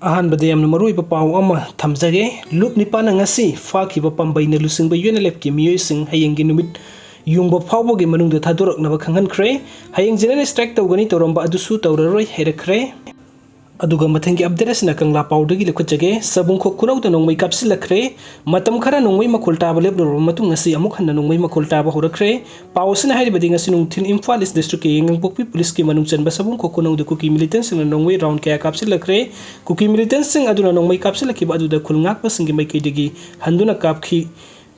ꯑꯍꯥꯟꯕꯗ ꯌꯥꯝꯅ ꯃꯔꯨꯑꯣꯏꯕ ꯄꯥꯎ ꯑꯃ ꯊꯝꯖꯒꯦ꯫ ꯂꯨꯞ ꯅꯤꯄꯥꯟꯅ ꯉꯁꯤ ꯐꯥꯈꯤꯕ ꯄꯥꯝꯕꯩꯅ ꯂꯨꯆꯤꯡꯕ UNLFꯀꯤ ꯃꯤꯑꯣꯏꯁꯤꯡ ꯍꯌꯦꯡꯒꯤ ꯅꯨꯃꯤꯠ ꯌꯨꯡꯕ ꯐꯥꯎꯕꯒꯤ ꯃꯅꯨꯡꯗ ꯊꯥꯗꯣꯔꯛꯅꯕ ꯈꯪꯍꯟꯈ꯭ꯔꯦ꯫ ꯍꯌꯦꯡ ꯖꯦꯅꯔꯦꯜ ꯁ꯭ꯇ꯭ꯔꯥꯏꯛ ꯇꯧꯒꯅꯤ ꯇꯧꯔꯝꯕ ꯑꯗꯨꯁꯨ ꯇꯧꯔꯔꯣꯏ ꯍꯥꯏꯔꯛꯈ꯭ꯔꯦ꯫ ꯑꯗꯨꯒ ꯃꯊꯪꯒꯤ ꯑꯞꯗꯦꯠ ꯑꯁꯤꯅ ꯀꯪꯂꯥ ꯄꯥꯎꯗꯒꯤ ꯂꯧꯈꯠꯆꯒꯦ꯫ ꯁꯕꯨꯡꯈꯣꯛ ꯈꯨꯅꯧꯗ ꯅꯣꯡꯃꯩ ꯀꯥꯞꯁꯤꯜꯂꯛꯈ꯭ꯔꯦ꯫ ꯃꯇꯝ ꯈꯔ ꯅꯣꯡꯃꯩ ꯃꯈꯣꯜ ꯇꯥꯕ ꯂꯦꯞꯂꯨꯔꯕ ꯃꯇꯨꯡ ꯉꯁꯤ ꯑꯃꯨꯛ ꯍꯟꯅ ꯅꯣꯡꯃꯩ ꯃꯈꯣꯜ ꯇꯥꯕ ꯍꯧꯔꯛꯈ꯭ꯔꯦ꯫ ꯄꯥꯎ ꯑꯁꯤꯅ ꯍꯥꯏꯔꯤꯕꯗꯤ ꯉꯁꯤ ꯅꯨꯡꯊꯤꯜ ꯏꯝꯐꯥꯜ ꯏꯁ ꯗꯤꯁꯇ꯭ꯔꯤꯛꯀꯤ ꯌꯥꯏꯉꯪꯄꯣꯛꯄꯤ ꯄꯨꯂꯤꯁꯀꯤ ꯃꯅꯨꯡ ꯆꯟꯕ ꯁꯕꯨꯡꯈꯣꯛ ꯈꯨꯅꯧꯗ ꯀꯨꯀꯤ ꯃꯤꯂꯤꯇꯦꯟꯠꯁꯤꯡꯅ ꯅꯣꯡꯃꯩ ꯔꯥꯎꯟ ꯀꯌꯥ ꯀꯥꯞꯁꯤꯜꯂꯛꯈ꯭ꯔꯦ꯫ ꯀꯨꯀꯤ ꯃꯤꯂꯤꯇꯦꯟꯠꯁꯤꯡ ꯑꯗꯨꯅ ꯅꯣꯡꯃꯩ ꯀꯥꯞꯁꯤꯜꯂꯛꯈꯤꯕ ꯑꯗꯨꯗ ꯈꯨꯜ ꯉꯥꯛꯄꯁꯤꯡꯒꯤ ꯃꯥꯏꯀꯩꯗꯒꯤ ꯍꯟꯗꯨꯅ ꯀꯥꯞꯈꯤ꯫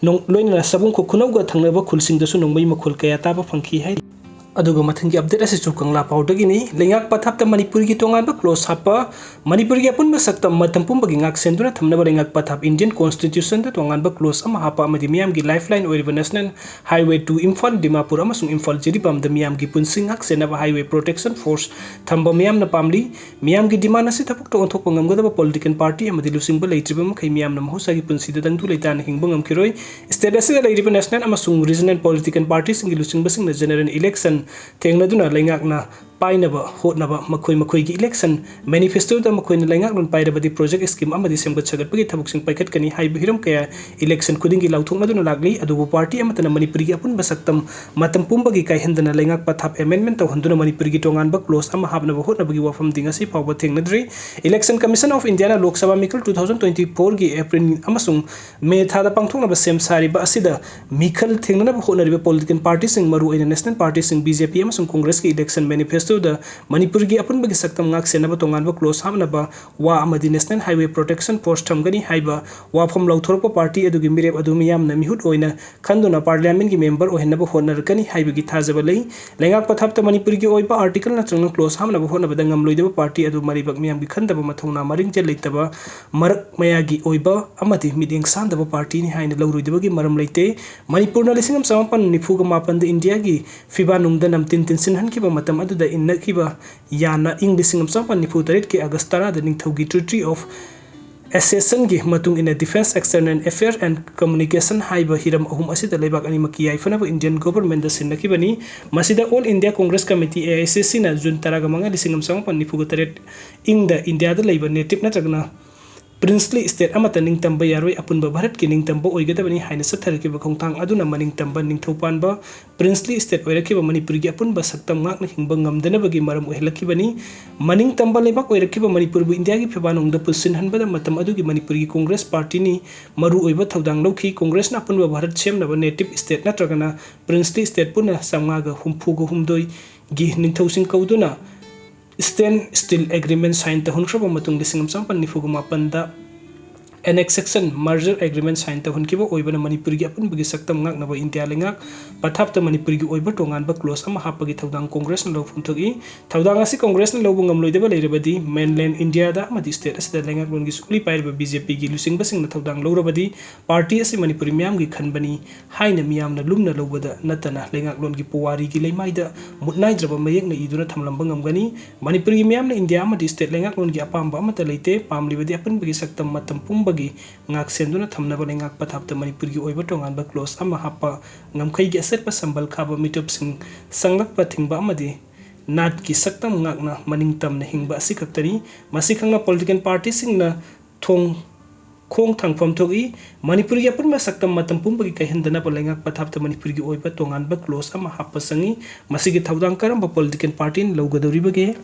ꯂꯣꯏꯅꯅ ꯁꯕꯨꯡꯈꯣꯛ ꯈꯨꯅꯧꯒ ꯊꯪꯅꯕ ꯈꯨꯜꯁꯤꯡꯗꯁꯨ ꯅꯣꯡꯃꯩ ꯃꯈꯣꯜ ꯀꯌꯥ ꯇꯥꯕ ꯐꯪꯈꯤ ꯍꯥꯏꯔꯤ꯫ ꯑꯗꯨꯒ ꯃꯊꯪꯒꯤ ꯑꯞꯗꯦꯠ ꯑꯁꯤꯁꯨ ꯀꯪꯂꯥ ꯄꯥꯎꯗꯒꯤꯅꯤ꯫ ꯂꯩꯉꯥꯛ ꯄꯊꯥꯞꯇ ꯃꯅꯤꯄꯨꯔꯒꯤ ꯇꯣꯉꯥꯟꯕ ꯀ꯭ꯂꯣꯖ ꯍꯥꯞꯄ꯫ ꯃꯅꯤꯄꯨꯔꯒꯤ ꯑꯄꯨꯟꯕ ꯁꯛꯇꯝ ꯃꯇꯝ ꯄꯨꯝꯕꯒꯤ ꯉꯥꯛ ꯁꯦꯟꯗꯨꯅ ꯊꯝꯅꯕ ꯂꯩꯉꯥꯛ ꯄꯊꯥꯞ ꯏꯟꯗꯤꯌꯟ ꯀꯣꯟꯁꯇꯤꯇ꯭ꯌꯨꯁꯟꯗ ꯇꯣꯉꯥꯟꯕ ꯀ꯭ꯂꯣꯖ ꯑꯃ ꯍꯥꯞꯄ ꯑꯃꯗꯤ ꯃꯤꯌꯥꯝꯒꯤ ꯂꯥꯏꯐꯂꯥꯏꯟ ꯑꯣꯏꯔꯤꯕ ꯅꯦꯁꯅꯦꯜ ꯍꯥꯏꯋꯦ 2 ꯏꯝꯐꯥꯜ ꯗꯤꯃꯥꯄꯨꯔ ꯑꯃꯁꯨꯡ ꯏꯝꯐꯥꯜ ꯖꯤꯔꯤꯕꯥꯝꯗ ꯃꯤꯌꯥꯝꯒꯤ ꯄꯨꯟꯁꯤ ꯉꯥꯛ ꯁꯦꯟꯅꯕ ꯍꯥꯏꯋꯦ ꯄ꯭ꯔꯣꯇꯦꯛꯁꯟ ꯐꯣꯔꯁ ꯊꯝꯕ ꯃꯤꯌꯥꯝꯅ ꯄꯥꯝꯂꯤ꯫ ꯃꯤꯌꯥꯝꯒꯤ ꯗꯤꯃꯥꯟ ꯑꯁꯤ ꯊꯕꯛꯇ ꯑꯣꯟꯊꯣꯛꯄ ꯉꯝꯒꯗꯕ ꯄꯣꯂꯤꯇꯤꯀꯦꯜ ꯄꯥꯔꯇꯤ ꯑꯃꯗꯤ ꯂꯨꯆꯤꯡꯕ ꯂꯩꯇ꯭ꯔꯤꯕ ꯃꯈꯩ ꯃꯤꯌꯥꯝꯅ ꯃꯍꯧꯁꯥꯒꯤ ꯄꯨꯟꯁꯤꯗ ꯇꯪꯗꯨ ꯂꯩꯇꯥꯅ ꯍꯤꯡꯕ ꯉꯝꯈꯤꯔꯣꯏ꯫ ꯁ꯭ꯇꯦꯠ ꯑꯁꯤꯗ ꯂꯩꯔꯤꯕ ꯅꯦꯁꯅꯦꯜ ꯑꯃꯁꯨꯡ ꯔꯤꯖꯅꯦꯜ ꯄꯣꯂꯤꯇꯤꯀꯦꯜ ꯄꯥꯔꯇꯤꯁꯤꯡꯒꯤ ꯂꯨꯆꯤꯡꯕꯁꯤꯡꯅ ꯖꯦꯅꯔꯦꯜ ꯏꯂꯦꯛꯁꯟ ꯊꯦꯡꯅꯗꯨꯅ ꯂꯩꯉꯥꯛꯅ ꯄꯥꯏꯅꯕ ꯍꯣꯠꯅꯕ, ꯃꯈꯣꯏꯒꯤ ꯏꯂꯦꯛꯁꯟ ꯃꯦꯅꯤꯐꯦꯁꯇꯣꯗ ꯃꯈꯣꯏꯅ ꯂꯩꯉꯥꯛꯂꯣꯟ ꯄꯥꯏꯔꯕꯗꯤ ꯄ꯭ꯔꯣꯖꯦꯛ ꯁ꯭ꯀꯤꯝ ꯑꯃꯗꯤ ꯁꯦꯝꯒꯠ ꯁꯥꯒꯠꯄꯒꯤ ꯊꯕꯛꯁꯤꯡ ꯄꯥꯏꯈꯠꯀꯅꯤ ꯍꯥꯏꯕ ꯍꯤꯔꯝ ꯀꯌꯥ ꯏꯂꯦꯛꯁꯟ ꯈꯨꯗꯤꯡꯒꯤ ꯂꯥꯎꯊꯣꯛꯅꯗꯨꯅ ꯂꯥꯛꯂꯤ꯫ ꯑꯗꯨꯕꯨ ꯄꯥꯔꯇꯤ ꯑꯃꯠꯇꯅ ꯃꯅꯤꯄꯨꯔꯒꯤ ꯑꯄꯨꯟꯕ ꯁꯛꯇꯝ ꯃꯇꯝ ꯄꯨꯝꯕꯒꯤ ꯀꯥꯏꯍꯟꯗꯅ ꯂꯩꯉꯥꯛ ꯄꯊꯥꯞ ꯑꯦꯃꯦꯟꯗꯃꯦꯟꯠ ꯇꯧꯍꯟꯗꯨꯅ ꯃꯅꯤꯄꯨꯔꯒꯤ ꯇꯣꯉꯥꯟꯕ ꯀ꯭ꯂꯣꯖ ꯑꯃ ꯍꯥꯞꯅꯕ ꯍꯣꯠꯅꯕꯒꯤ ꯋꯥꯐꯝꯗꯤ ꯉꯁꯤ ꯐꯥꯎꯕ ꯊꯦꯡꯅꯗ꯭ꯔꯤ꯫ Election commission of ꯏꯟꯗꯤꯌꯥꯅ Lok Sabha ꯃꯤꯈꯜ 2024ꯒꯤ ꯑꯦꯄ꯭ꯔꯤꯜ ꯑꯃꯁꯨꯡ ꯃꯦ ꯊꯥꯗ ꯄꯥꯡꯊꯣꯛꯅꯕ ꯁꯦꯝ ꯁꯥꯔꯤꯕ ꯑꯁꯤꯗ ꯃꯤꯈꯜ ꯊꯦꯡꯅꯅꯕ ꯍꯣꯠꯅꯔꯤꯕ ꯄꯣꯂꯤꯇꯤꯀꯦꯜ ꯄꯥꯔꯇꯤꯁꯤꯡ ꯃꯔꯨꯑꯣꯏꯅ ꯅꯦꯁꯅꯦꯜ ꯄꯥꯔꯇꯤꯁꯤꯡ BJP ꯑꯃꯁꯨꯡ ꯀꯣꯡꯒ꯭ꯔꯦꯁꯀꯤ ꯏꯂꯦꯛꯁꯟ ꯃꯦꯅꯤꯐꯦꯁꯇꯣꯗ ꯃꯅꯤꯄꯨꯔꯒꯤ ꯑꯄꯨꯟꯕꯒꯤ ꯁꯛꯇꯝ ꯉꯥꯛ ꯁꯦꯟꯅꯕ ꯇꯣꯉꯥꯟꯕ ꯀ꯭ꯂꯣꯖ ꯍꯥꯞꯅꯕ ꯋꯥ ꯑꯃꯗꯤ ꯅꯦꯁꯅꯦꯜ ꯍꯥꯏꯋꯦ ꯄ꯭ꯔꯣꯇꯦꯛꯁꯟ ꯐꯣꯔꯁ ꯊꯝꯒꯅꯤ ꯍꯥꯏꯕ ꯋꯥꯐꯝ ꯂꯥꯎꯊꯣꯔꯛꯄ ꯄꯥꯔꯇꯤ ꯑꯗꯨꯒꯤ ꯃꯤꯔꯦꯞ ꯑꯗꯨ ꯃꯤꯌꯥꯝꯅ ꯃꯤꯍꯨꯠ ꯑꯣꯏꯅ ꯈꯟꯗꯨꯅ ꯄꯥꯔꯂꯤꯌꯥꯃꯦꯟꯠꯀꯤ ꯃꯦꯝꯕꯔ ꯑꯣꯏꯍꯟꯅꯕ ꯍꯣꯠꯅꯔꯛꯀꯅꯤ ꯍꯥꯏꯕꯒꯤ ꯊꯥꯖꯕ ꯂꯩ꯫ ꯂꯩꯉꯥꯛ ꯄꯊꯥꯞꯇ ꯃꯅꯤꯄꯨꯔꯒꯤ ꯑꯣꯏꯕ ꯑꯥꯔꯇꯤꯀꯜ ꯅꯠꯇ꯭ꯔꯒ ꯀ꯭ꯂꯣꯖ ꯍꯥꯞꯅꯕ ꯍꯣꯠꯅꯕꯗ ꯉꯝꯂꯣꯏꯗꯕ ꯄꯥꯔꯇꯤ ꯑꯗꯨ ꯃꯔꯩꯕꯛ ꯃꯤꯌꯥꯝꯒꯤ ꯈꯟꯗꯕ ꯃꯊꯧꯅꯥ ꯃꯔꯤꯡꯖꯦꯜ ꯂꯩꯇꯕ ꯃꯔꯛ ꯃꯌꯥꯒꯤ ꯑꯣꯏꯕ ꯑꯃꯗꯤ ꯃꯤꯠꯌꯦꯡ ꯁꯥꯟꯗꯕ ꯄꯥꯔꯇꯤꯅꯤ ꯍꯥꯏꯅ ꯂꯧꯔꯣꯏꯗꯕꯒꯤ ꯃꯔꯝ ꯂꯩꯇꯦ꯫ ꯃꯅꯤꯄꯨꯔꯅ 1949ꯗ ꯏꯟꯗꯤꯌꯥꯒꯤ ꯐꯤꯕꯥꯅꯨꯡꯗ ꯅꯝꯊꯤꯟ ꯇꯤꯟꯁꯤꯟꯍꯟꯈꯤꯕ ꯃꯇꯝ ꯑꯗꯨꯗ ꯏꯟꯅꯈꯤꯕ ꯌꯥꯅ ꯏꯪ 1948ꯒꯤ ꯑꯥꯒꯁ꯭ꯠ 10ꯗ ꯅꯤꯡꯊꯧꯒꯤ ꯇ꯭ꯔꯤꯇꯤ ꯑꯣꯐ ꯑꯦꯁꯦꯁꯟꯒꯤ ꯃꯇꯨꯡ ꯏꯟꯅ defence, external affair and communication ꯍꯥꯏꯕ ꯍꯤꯔꯝ ꯑꯍꯨꯝ ꯑꯁꯤꯗ ꯂꯩꯕꯥꯛ ꯑꯅꯤꯃꯛꯀꯤ ꯌꯥꯏꯐꯅꯕ ꯏꯟꯗꯤꯌꯟ ꯒꯣꯚꯔꯟꯃꯦꯟꯠꯗ ꯁꯤꯟꯅꯈꯤꯕꯅꯤ꯫ ꯃꯁꯤꯗ ꯑꯣꯜ ꯏꯟꯗꯤꯌꯥ ꯀꯣꯡꯒ꯭ꯔꯦꯁ ꯀꯝꯃꯤꯇꯤ (AICC)ꯅ ꯖꯨꯟ 15, 1948ꯏꯪꯗ ꯏꯟꯗꯤꯌꯥꯗ ꯂꯩꯕ ꯅꯦꯇꯤꯚ ꯅꯠꯇ꯭ꯔꯒ ꯄ꯭ꯔꯤꯟꯁꯂꯤ ꯁ꯭ꯇꯦꯠ ꯑꯃꯠꯇ ꯅꯤꯡꯇꯝꯕ ꯌꯥꯔꯣꯏ, ꯑꯄꯨꯟꯕ ꯚꯥꯔꯠꯀꯤ ꯅꯤꯡꯇꯝꯕ ꯑꯣꯏꯒꯗꯕꯅꯤ ꯍꯥꯏꯅ ꯆꯠꯊꯔꯛꯈꯤꯕ ꯈꯣꯡꯊꯥꯡ ꯑꯗꯨꯅ ꯃꯅꯤꯡꯇꯝꯕ, ꯅꯤꯡꯊꯧ ꯄꯥꯟꯕ ꯄ꯭ꯔꯤꯟꯁꯂꯤ ꯁ꯭ꯇꯦꯠ ꯑꯣꯏꯔꯛꯈꯤꯕ ꯃꯅꯤꯄꯨꯔꯒꯤ ꯑꯄꯨꯟꯕ ꯁꯛꯇꯝ ꯉꯥꯛꯅ ꯍꯤꯡꯕ ꯉꯝꯗꯅꯕꯒꯤ ꯃꯔꯝ ꯑꯣꯏꯍꯜꯂꯛꯈꯤꯕꯅꯤ꯫ ꯃꯅꯤꯡꯇꯝꯕ ꯂꯩꯕꯥꯛ ꯑꯣꯏꯔꯛꯈꯤꯕ ꯃꯅꯤꯄꯨꯔꯕꯨ ꯏꯟꯗꯤꯌꯥꯒꯤ ꯐꯤꯕꯥꯅꯨꯡꯗ ꯄꯨꯟꯁꯤꯟꯍꯟꯕꯗ ꯃꯇꯝ ꯑꯗꯨꯒꯤ ꯃꯅꯤꯄꯨꯔꯒꯤ ꯀꯣꯡꯒ꯭ꯔꯦꯁ ꯄꯥꯔꯇꯤꯅꯤ ꯃꯔꯨꯑꯣꯏꯕ ꯊꯧꯗꯥꯡ ꯂꯧꯈꯤ꯫ ꯀꯣꯡꯒ꯭ꯔꯦꯁꯅ ꯑꯄꯨꯟꯕ ꯚꯥꯔꯠ ꯁꯦꯝꯅꯕ ꯅꯦꯇꯤꯚ ꯁ꯭ꯇꯦꯠ ꯅꯠꯇ꯭ꯔꯒ ꯄ꯭ꯔꯤꯟꯁꯂꯤ ꯁ꯭ꯇꯦꯠ ꯄꯨꯟꯅ 1969ꯒꯤ ꯅꯤꯡꯊꯧꯁꯤꯡ ꯀꯧꯗꯨꯅ ꯁ꯭ꯇꯦꯟ ꯁ꯭ꯇꯤꯜ ꯑꯦꯒ꯭ꯔꯤꯃꯦꯟꯠ ꯁꯥꯏꯟ ꯇꯧꯍꯟꯈ꯭ꯔꯕ ꯃꯇꯨꯡ 1998ꯗ ꯑꯦꯅꯦꯛꯁꯦꯁꯟ ꯃꯔꯖꯔ ꯑꯦꯒ꯭ꯔꯤꯃꯦꯟꯠ ꯁꯥꯏꯟ ꯇꯧꯍꯟꯈꯤꯕ ꯑꯣꯏꯕꯅ ꯃꯅꯤꯄꯨꯔꯒꯤ ꯑꯄꯨꯟꯕꯒꯤ ꯁꯛꯇꯝ ꯉꯥꯛꯅꯕ ꯏꯟꯗꯤꯌꯥ ꯂꯩꯉꯥꯛ ꯄꯊꯥꯞꯇ ꯃꯅꯤꯄꯨꯔꯒꯤ ꯑꯣꯏꯕ ꯇꯣꯉꯥꯟꯕ ꯀ꯭ꯂꯣꯖ ꯑꯃ ꯍꯥꯞꯄꯒꯤ ꯊꯧꯗꯥꯡ ꯀꯣꯡꯒ꯭ꯔꯦꯁꯅ ꯂꯧꯐꯝ ꯊꯣꯛꯏ꯫ ꯊꯧꯗꯥꯡ ꯑꯁꯤ ꯀꯣꯡꯒ꯭ꯔꯦꯁꯅ ꯂꯧꯕ ꯉꯝꯂꯣꯏꯗꯕ ꯂꯩꯔꯕꯗꯤ ꯃꯦꯟꯂꯦꯟꯗ ꯏꯟꯗꯤꯌꯥꯗ ꯑꯃꯗꯤ ꯁ꯭ꯇꯦꯠ ꯑꯁꯤꯗ ꯂꯩꯉꯥꯛꯂꯣꯟꯒꯤ ꯁꯨꯛꯂꯤ ꯄꯥꯏꯔꯤꯕ BJPꯒꯤ ꯂꯨꯆꯤꯡꯕꯁꯤꯡꯅ ꯊꯧꯗꯥꯡ ꯂꯧꯔꯕꯗꯤ ꯄꯥꯔꯇꯤ ꯑꯁꯤ ꯃꯅꯤꯄꯨꯔꯤ ꯃꯤꯌꯥꯝꯒꯤ ꯈꯟꯕꯅꯤ ꯍꯥꯏꯅ ꯃꯤꯌꯥꯝꯅ ꯂꯨꯝꯅ ꯂꯧꯕꯗ ꯅꯠꯇꯅ ꯂꯩꯉꯥꯛꯂꯣꯟꯒꯤ ꯄꯨꯋꯥꯔꯤꯒꯤ ꯂꯩꯃꯥꯏꯗ ꯃꯨꯠꯅꯥꯏꯗ꯭ꯔꯕ ꯃꯌꯦꯛꯅ ꯏꯗꯨꯅ ꯊꯝꯂꯝꯕ ꯉꯝꯒꯅꯤ꯫ ꯃꯅꯤꯄꯨꯔꯒꯤ ꯃꯤꯌꯥꯝꯅ ꯏꯟꯗꯤꯌꯥ ꯑꯃꯗꯤ ꯁ꯭ꯇꯦꯠ ꯂꯩꯉꯥꯛꯂꯣꯟꯒꯤ ꯑꯄꯥꯝꯕ ꯑꯃꯠꯇ ꯂꯩꯇꯦ, ꯄꯥꯝꯂꯤꯕꯗꯤ ꯑꯄꯨꯟꯕꯒꯤ ꯁꯛꯇꯝ ꯃꯇꯝ ꯄꯨꯝꯕꯒꯤ ꯉꯥꯛ ꯁꯦꯟꯗꯨꯅ ꯊꯝꯅꯕ ꯂꯩꯉꯥꯛ ꯄꯊꯥꯞꯇ ꯃꯅꯤꯄꯨꯔꯒꯤ ꯑꯣꯏꯕ ꯇꯣꯉꯥꯟꯕ ꯀ꯭ꯂꯣꯖ ꯑꯃ ꯍꯥꯞꯄ, ꯉꯝꯈꯩꯒꯤ ꯑꯆꯦꯠꯄ ꯁꯝꯕꯜ ꯈꯥꯕ ꯃꯤꯇꯣꯞꯁꯤꯡ ꯁꯪꯂꯛꯄ ꯊꯤꯡꯕ ꯑꯃꯗꯤ ꯅꯥꯠꯀꯤ ꯁꯛꯇꯝ ꯉꯥꯛꯅ ꯃꯅꯤꯡꯇꯝꯅ ꯍꯤꯡꯕ ꯑꯁꯤꯈꯛꯇꯅꯤ꯫ ꯃꯁꯤ ꯈꯪꯅ ꯄꯣꯂꯤꯇꯤꯀꯦꯜ ꯄꯥꯔꯇꯤꯁꯤꯡꯅ ꯈꯣꯡ ꯊꯥꯡꯐꯝ ꯊꯣꯛꯏ꯫ ꯃꯅꯤꯄꯨꯔꯒꯤ ꯑꯄꯨꯟꯕ ꯁꯛꯇꯝ ꯃꯇꯝ ꯄꯨꯝꯕꯒꯤ ꯀꯥꯏꯍꯟꯗꯅꯕ ꯂꯩꯉꯥꯛ ꯄꯊꯥꯞꯇ ꯃꯅꯤꯄꯨꯔꯒꯤ ꯑꯣꯏꯕ ꯇꯣꯉꯥꯟꯕ ꯀ꯭ꯂꯣꯖ ꯑꯃ ꯍꯥꯞꯄ ꯆꯪꯏ꯫ ꯃꯁꯤꯒꯤ ꯊꯧꯗꯥꯡ ꯀꯔꯝꯕ ꯄꯣꯂꯤꯇꯤꯀꯦꯜ ꯄꯥꯔꯇꯤꯅ ꯂꯧꯒꯗꯧꯔꯤꯕꯒꯦ?